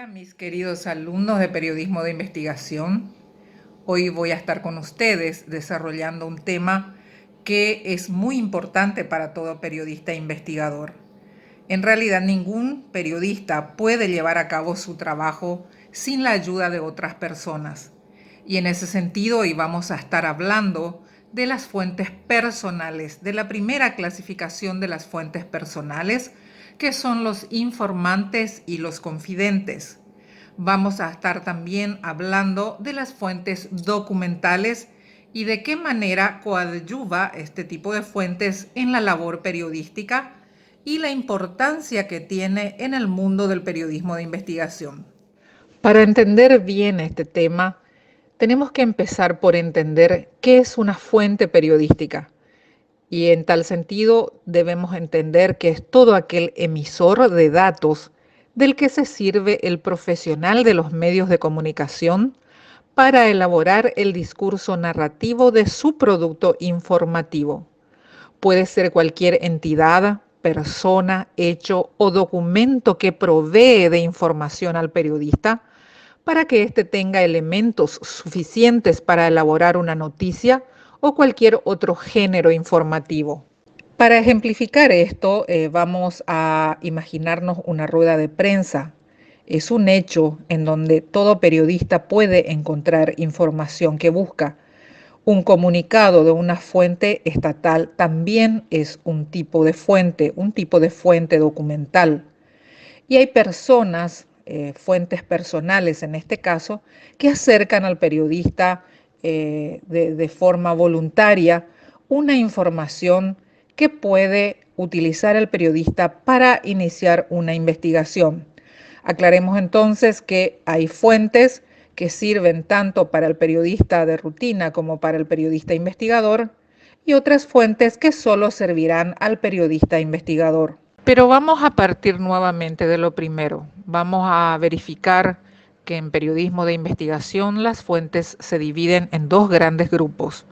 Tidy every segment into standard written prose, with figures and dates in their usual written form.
Hola, mis queridos alumnos de periodismo de investigación. Hoy voy a estar con ustedes desarrollando un tema que es muy importante para todo periodista e investigador. En realidad, ningún periodista puede llevar a cabo su trabajo sin la ayuda de otras personas. Y en ese sentido, hoy vamos a estar hablando de las fuentes personales, de la primera clasificación de las fuentes personales, que son los informantes y los confidentes. Vamos a estar también hablando de las fuentes documentales y de qué manera coadyuva este tipo de fuentes en la labor periodística y la importancia que tiene en el mundo del periodismo de investigación. Para entender bien este tema, tenemos que empezar por entender qué es una fuente periodística. Y en tal sentido debemos entender que es todo aquel emisor de datos del que se sirve el profesional de los medios de comunicación para elaborar el discurso narrativo de su producto informativo. Puede ser cualquier entidad, persona, hecho o documento que provee de información al periodista para que éste tenga elementos suficientes para elaborar una noticia o cualquier otro género informativo. Para ejemplificar esto, vamos a imaginarnos una rueda de prensa. Es un hecho en donde todo periodista puede encontrar información que busca. Un comunicado de una fuente estatal también es un tipo de fuente documental. Y hay personas, fuentes personales en este caso, que acercan al periodista de forma voluntaria una información que puede utilizar el periodista para iniciar una investigación. Aclaremos entonces que hay fuentes que sirven tanto para el periodista de rutina como para el periodista investigador y otras fuentes que solo servirán al periodista investigador. Pero vamos a partir nuevamente de lo primero. Vamos a verificar que en periodismo de investigación las fuentes se dividen en dos grandes grupos,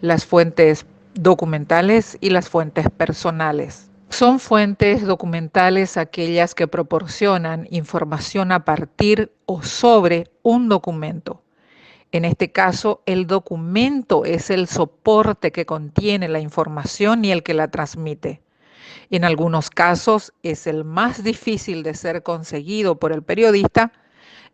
las fuentes documentales y las fuentes personales. Son fuentes documentales aquellas que proporcionan información a partir o sobre un documento. En este caso, el documento es el soporte que contiene la información y el que la transmite. En algunos casos es el más difícil de ser conseguido por el periodista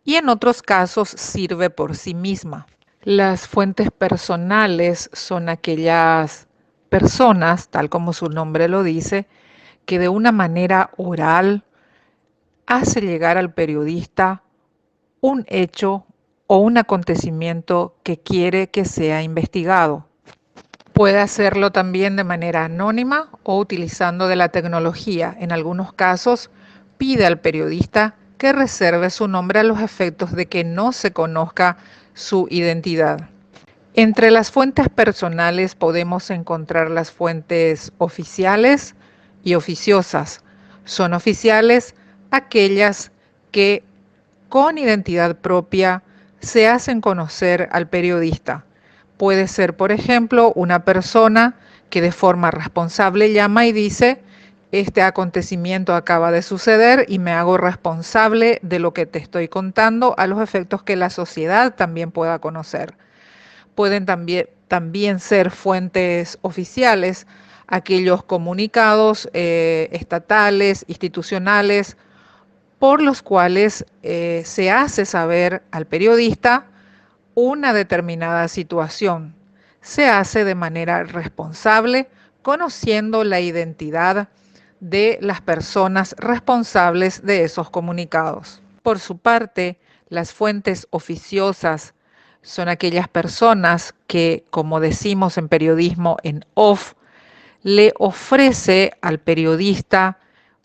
y en otros casos sirve por sí misma. Las fuentes personales son aquellas personas, tal como su nombre lo dice, que de una manera oral hace llegar al periodista un hecho o un acontecimiento que quiere que sea investigado. Puede hacerlo también de manera anónima o utilizando de la tecnología. En algunos casos, pide al periodista que reserve su nombre a los efectos de que no se conozca su identidad. Entre las fuentes personales podemos encontrar las fuentes oficiales y oficiosas. Son oficiales aquellas que con identidad propia se hacen conocer al periodista. Puede ser, por ejemplo, una persona que de forma responsable llama y dice, este acontecimiento acaba de suceder y me hago responsable de lo que te estoy contando a los efectos que la sociedad también pueda conocer. Pueden también ser fuentes oficiales, aquellos comunicados estatales, institucionales, por los cuales se hace saber al periodista una determinada situación. Se hace de manera responsable, conociendo la identidad de las personas responsables de esos comunicados. Por su parte, las fuentes oficiosas son aquellas personas que, como decimos en periodismo en off, le ofrece al periodista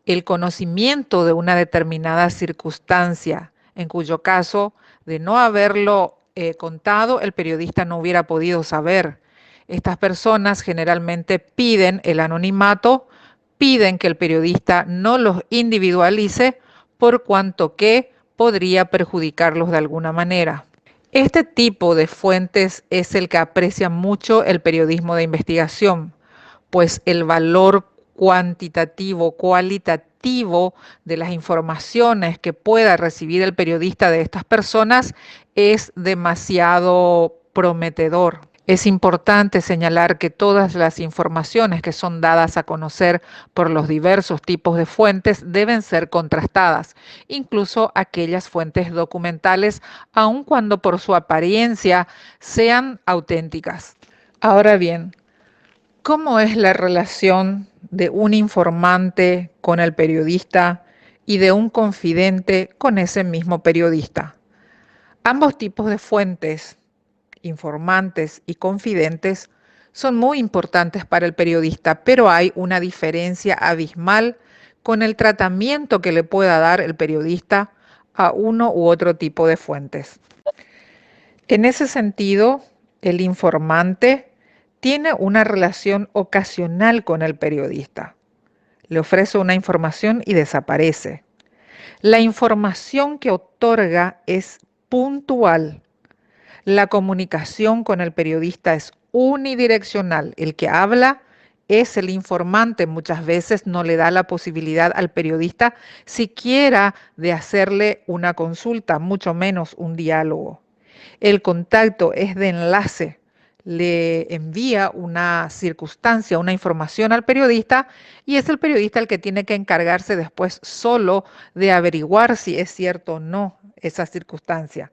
el conocimiento de una determinada circunstancia, en cuyo caso, de no haberlo contado, el periodista no hubiera podido saber. Estas personas generalmente piden el anonimato, piden que el periodista no los individualice por cuanto que podría perjudicarlos de alguna manera. Este tipo de fuentes es el que aprecia mucho el periodismo de investigación, pues el valor cuantitativo, cualitativo de las informaciones que pueda recibir el periodista de estas personas es demasiado prometedor. Es importante señalar que todas las informaciones que son dadas a conocer por los diversos tipos de fuentes deben ser contrastadas, incluso aquellas fuentes documentales, aun cuando por su apariencia sean auténticas. Ahora bien, ¿cómo es la relación de un informante con el periodista y de un confidente con ese mismo periodista? Ambos tipos de fuentes, informantes y confidentes, son muy importantes para el periodista, pero hay una diferencia abismal con el tratamiento que le pueda dar el periodista a uno u otro tipo de fuentes. En ese sentido, el informante tiene una relación ocasional con el periodista. Le ofrece una información y desaparece. La información que otorga es puntual. La comunicación con el periodista es unidireccional. El que habla es el informante. Muchas veces no le da la posibilidad al periodista siquiera de hacerle una consulta, mucho menos un diálogo. El contacto es de enlace. Le envía una circunstancia, una información al periodista y es el periodista el que tiene que encargarse después solo de averiguar si es cierto o no esa circunstancia.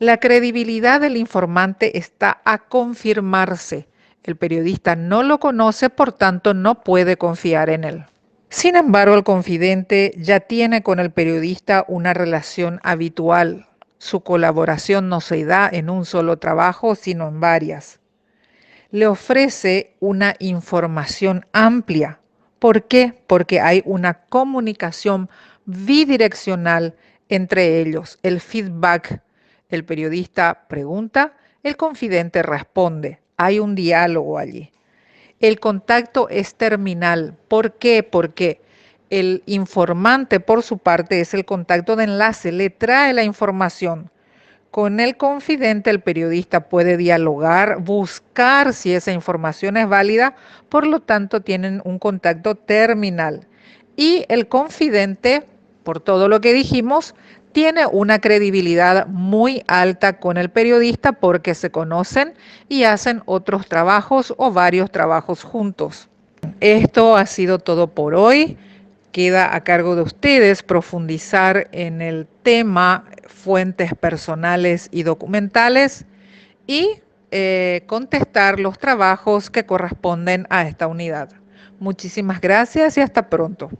La credibilidad del informante está a confirmarse. El periodista no lo conoce, por tanto no puede confiar en él. Sin embargo, el confidente ya tiene con el periodista una relación habitual. Su colaboración no se da en un solo trabajo, sino en varias. Le ofrece una información amplia. ¿Por qué? Porque hay una comunicación bidireccional entre ellos. El feedback, el periodista pregunta, el confidente responde. Hay un diálogo allí. El contacto es terminal. ¿Por qué? Porque el informante, por su parte, es el contacto de enlace, le trae la información. Con el confidente, el periodista puede dialogar, buscar si esa información es válida, por lo tanto tienen un contacto terminal. Y el confidente, por todo lo que dijimos, tiene una credibilidad muy alta con el periodista porque se conocen y hacen otros trabajos o varios trabajos juntos. Esto ha sido todo por hoy. Queda a cargo de ustedes profundizar en el tema fuentes personales y documentales y contestar los trabajos que corresponden a esta unidad. Muchísimas gracias y hasta pronto.